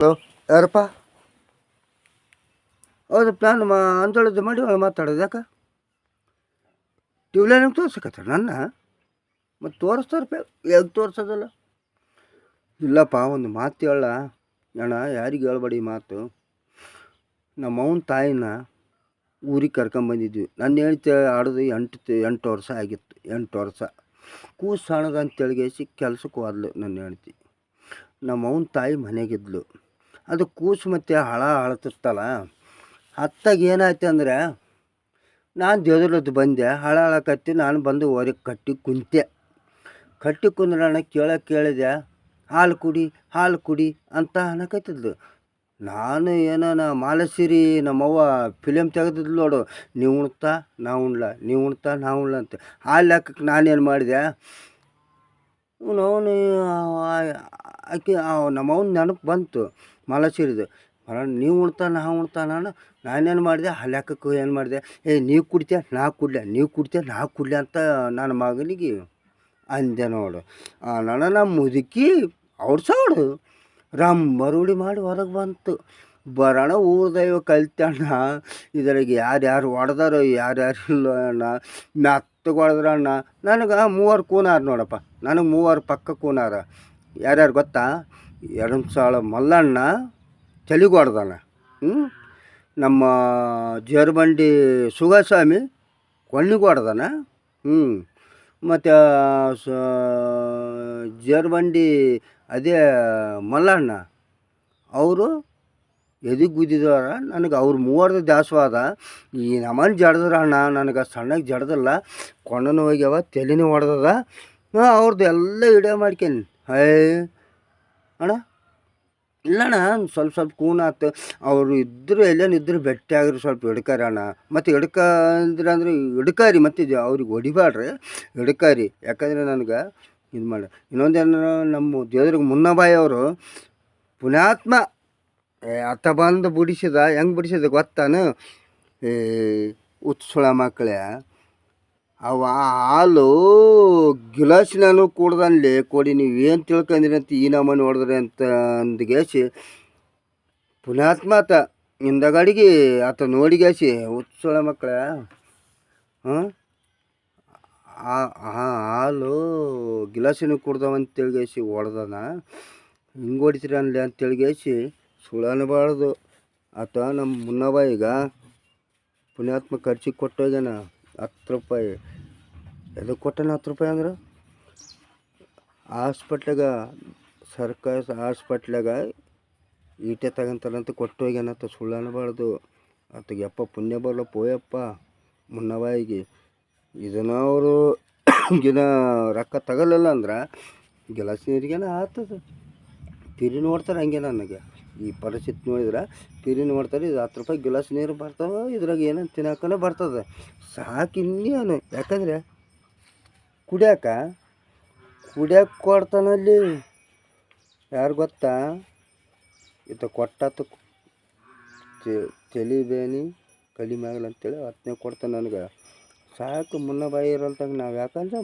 Hello, ಯಾರಪ್ಪ? ಹೌದಪ್ಪ, ನಾನು ಅಂತೇಳಿದ್ದು ಮಾಡಿ ಮಾತಾಡೋದು. ಯಾಕೆ ಟ್ಯೂಬ್ಲೈನ್ ತೋರ್ಸಕತ್ತ ನನ್ನ? ಮತ್ತು ತೋರಿಸ್ತಾರಪ್ಪ, ಹೇಗೆ ತೋರಿಸೋದಲ್ಲ? ಇಲ್ಲಪ್ಪ, ಒಂದು ಮಾತು ಹೇಳ ಅಣ್ಣ, ಯಾರಿಗೆ ಹೇಳ್ಬೇಡಿ ಈ ಮಾತು. ನಮ್ಮ ಅವನ ತಾಯಿನ ಊರಿಗೆ ಕರ್ಕೊಂಬಂದಿದ್ವಿ. ನನ್ನ ಹೇಳ್ತಿ ಆಡೋದು 8 ವರ್ಷ ಆಗಿತ್ತು. 8 ವರ್ಷ ಕೂಸು ಸಣ್ಣದ ಅಂತೇಳಿಗೇಸಿ ಕೆಲ್ಸಕ್ಕೆ ಹೋದ್ಲು ನನ್ನ ಹೇಳ್ತಿ. ನಮ್ಮ ಅವನ ತಾಯಿ ಮನೆಗಿದ್ಲು. ಅದು ಕೂಸು ಮತ್ತು ಹಳತಿತ್ತಲ್ಲ, ಹತ್ತಾಗ ಏನಾಯ್ತು ಅಂದರೆ, ನಾನು ದೇವ್ರದ್ದು ಬಂದೆ. ಹಳಕತ್ತಿ ನಾನು ಬಂದು ಹೊರಗೆ ಕಟ್ಟಿ ಕುಂದ್ರಣ ಕೇಳಿದೆ, ಹಾಲು ಕುಡಿ ಅಂತ ಅನ್ನಕತ್ತಿದ್ಲು. ನಾನು ಏನೋ ಮಾಲಸೀರಿ ನಮ್ಮವ್ವ ಫಿಲಿಮ್ ತೆಗೆದಿದ್ಲು ನೋಡು, ನೀವು ಉಣ್ತಾ ನಾ ಉಣ್ಲ, ನೀವು ಉಣ್ತಾ ನಾ ಉಣ್ಲ ಅಂತ. ಹಾಲು ಹಾಕಕ್ಕೆ ನಾನೇನು ಮಾಡಿದೆ, ಅವನು ಆಕೆ ನಮ್ಮವ್ನ ನೆನಪು ಬಂತು ಮಾಲಸೀರಿದು. ನೀವು ಉಣ್ತಾ ನಾ ಉಣ್ತಾ ನಾನೇನು ಮಾಡಿದೆ, ಹಾಲು ಹಾಕಕ್ಕೆ ಏನು ಮಾಡಿದೆ, ನೀವು ಕುಡಿತೀಯ ನಾ ಕುಡ್ಲೆ, ನೀವು ಕುಡಿತೀಯ ನಾ ಕುಡ್ಲೆ ಅಂತ ನನ್ನ ಮಗನಿಗೆ ಅಂದೆ ನೋಡು. ನಮ್ಮ ಮುದುಕಿ ಔಡ್ಸೋಡು ರಂಬರುಡಿ ಮಾಡಿ ಹೊರಗೆ ಬಂತು. ಬರೋಣ ಊರ್ದೈವ ಕಲ್ತಣ್ಣ, ಇದ್ರಾಗ ಯಾರ್ಯಾರು ಹೊಡೆದಾರೋ ಯಾರ್ಯಾರು ಇಲ್ಲೋ ಅಣ್ಣ. ಮೆತ್ತಗೆ ಹೊಡೆದ್ರಣ್ಣ. ನನಗೆ 3 ಕೂನಾರ ನೋಡಪ್ಪ, ನನಗೆ 3 ಪಕ್ಕ ಕೂನಾರ. ಯಾರ್ಯಾರು ಗೊತ್ತಾ? ಎರಡ್ಸಾಳ ಮಲ್ಲಣ್ಣ ತೆಲಿಗೆ ಹೊಡೆದಾನ. ನಮ್ಮ ಜೇರ್ಬಂಡಿ ಸುಗಸ್ವಾಮಿ ಕೊಳ್ಳಿಗೆ ಹೊಡೆದಾನ. ಮತ್ತು ಜೇರ್ಬಂಡಿ ಅದೇ ಮಲ್ಲಣ್ಣ ಅವರು ಎದಿಗೆ ಗುದ್ದಿದವರ. ನನಗೆ ಅವ್ರು 3 ದಾಸವಾದ. ಈ ನಮ್ಮನೆ ಜಡ್ದ್ರಣ್ಣ, ನನಗೆ ಸಣ್ಣಗೆ ಜಡ್ದಲ್ಲ, ಕೊಂಡನೂ ಹೋಗ್ಯಾವ, ತಲೆನೂ ಹೊಡೆದದ. ಅವ್ರದ್ದು ಎಲ್ಲ ವಿಡಿಯೋ ಮಾಡ್ಕೇನಿ. ಅಣ್ಣ ಇಲ್ಲಣ್ಣ, ಸ್ವಲ್ಪ ಕೂನಾತು. ಅವರು ಇದ್ದರು ಎಲ್ಲೇನಿದ್ರು ಭೇಟಿ ಆಗ್ರಿ, ಸ್ವಲ್ಪ ಹಿಡ್ಕಾರಿ ಅಣ್ಣ. ಮತ್ತು ಹಿಡ್ಕಂದ್ರೆ ಹಿಡ್ಕಾರಿ, ಮತ್ತು ಅವ್ರಿಗೆ ಹೊಡಿಬ್ಯಾಡ್ರಿ, ಹಿಡ್ಕಾರಿ. ಯಾಕಂದರೆ ನನಗೆ ಇದು ಮಾಡಿ. ಇನ್ನೊಂದೇನು, ನಮ್ಮ ದೇವ್ರಿಗೆ ಮುನ್ನಬಾಯಿ ಅವರು ಪುಣ್ಯಾತ್ಮ ಅತ್ತ ಬಂದು ಬಿಡಿಸಿದ. ಹೆಂಗೆ ಬಿಡಿಸಿದ ಗೊತ್ತಾನು? ಉತ್ಸುಳ ಮಕ್ಕಳೇ, ಅವ ಹಾಲು ಗಿಲಾಸಿನೂ ಕುಡ್ದಲ್ಲಿ ಕೊಡಿ, ನೀವು ಏನು ತಿಳ್ಕೊಂಡ್ರಿ ಅಂತ ಈ ನಮ್ಮನೆ ಹೊಡೆದ್ರಿ ಅಂತ ಅಂದ್ಗೇಸಿ ಪುಣ್ಯಾತ್ಮ ಆತ ಹಿಂದಗಡಿಗೆ ಆತ ನೋಡಿಗೇಸಿ ಉತ್ಸುಳ ಮಕ್ಕಳ ಹಾಲು ಗಿಲಾಸಿನ ಕುಡ್ದವಂತೇಳಿಗೇಸಿ ಹೊಡೆದನ. ಹಿಂಗೆ ಹೊಡಿತೀರಿ ಅನ್ಲಿ ಅಂತೇಳಿಗೇಸಿ ಸುಳ್ಳನಬಾರ್ದು. ಆತ ನಮ್ಮ ಮುನ್ನಬಾಯಿಗ ಪುಣ್ಯಾತ್ಮ ಖರ್ಚಿಗೆ ಕೊಟ್ಟೋಗ್ಯಾನ 10 ರೂಪಾಯಿ. ಎದಕ್ಕೆ ಕೊಟ್ಟನ 10 ರೂಪಾಯಿ ಅಂದ್ರೆ, ಹಾಸ್ಪಿಟ್ಲಾಗ, ಸರ್ಕಾರಿ ಹಾಸ್ಪಿಟ್ಲಾಗ ಈಟೆ ತಗೊಂತಾರಂತ ಕೊಟ್ಟೋಗ್ಯಾನತ್ತ. ಸುಳ್ಳು ಅನ್ನಬಾರ್ದು. ಆತಗೆ ಯಪ್ಪ ಪುಣ್ಯ ಬರಲ್ಲ ಪೋಯಪ್ಪ ಮುನ್ನಬಾಯಿಗೆ. ಇದನ್ನ ಅವರು ರೊಕ್ಕ ತಗೊಳ್ಳಲ್ಲ ಅಂದ್ರೆ ಗಿಲಾಸ್ ನೀರಿಗೇನ ಆಗ್ತದೆ. ಪಿರಿ ನೋಡ್ತಾರೆ ಹಂಗೆ. ನನಗೆ ಈ ಪರಿಸ್ಥಿತಿ ನೋಡಿದ್ರೆ ಪಿರಿ ನೋಡ್ತಾರೆ. ಇದು 10 ರೂಪಾಯಿ ಗಿಲಾಸ್ ನೀರು ಬರ್ತಾವೆ, ಇದ್ರಾಗ ಏನಂತ ತಿನ್ನಕ್ಕನೇ ಬರ್ತದೆ. ಸಾಕು ಇನ್ನೇನು. ಯಾಕಂದರೆ ಕುಡಿಯೋಕೆ ಕೊಡ್ತಾನಲ್ಲಿ. ಯಾರು ಗೊತ್ತಾ? ಇದು ಕೊಟ್ಟಾತು ತಲೆ ಬೇನಿ ಕಡಿಮೆ ಆಗಲ್ಲ ಅಂತೇಳಿ 10ನೇ ಕೊಡ್ತಾನೆ ನನಗೆ. ಸಾಕು ಮುನ್ನಬಾಯಿ ಇರಲ್ತಂಗೆ ನಾವು ಯಾಕಂದ್ರೆ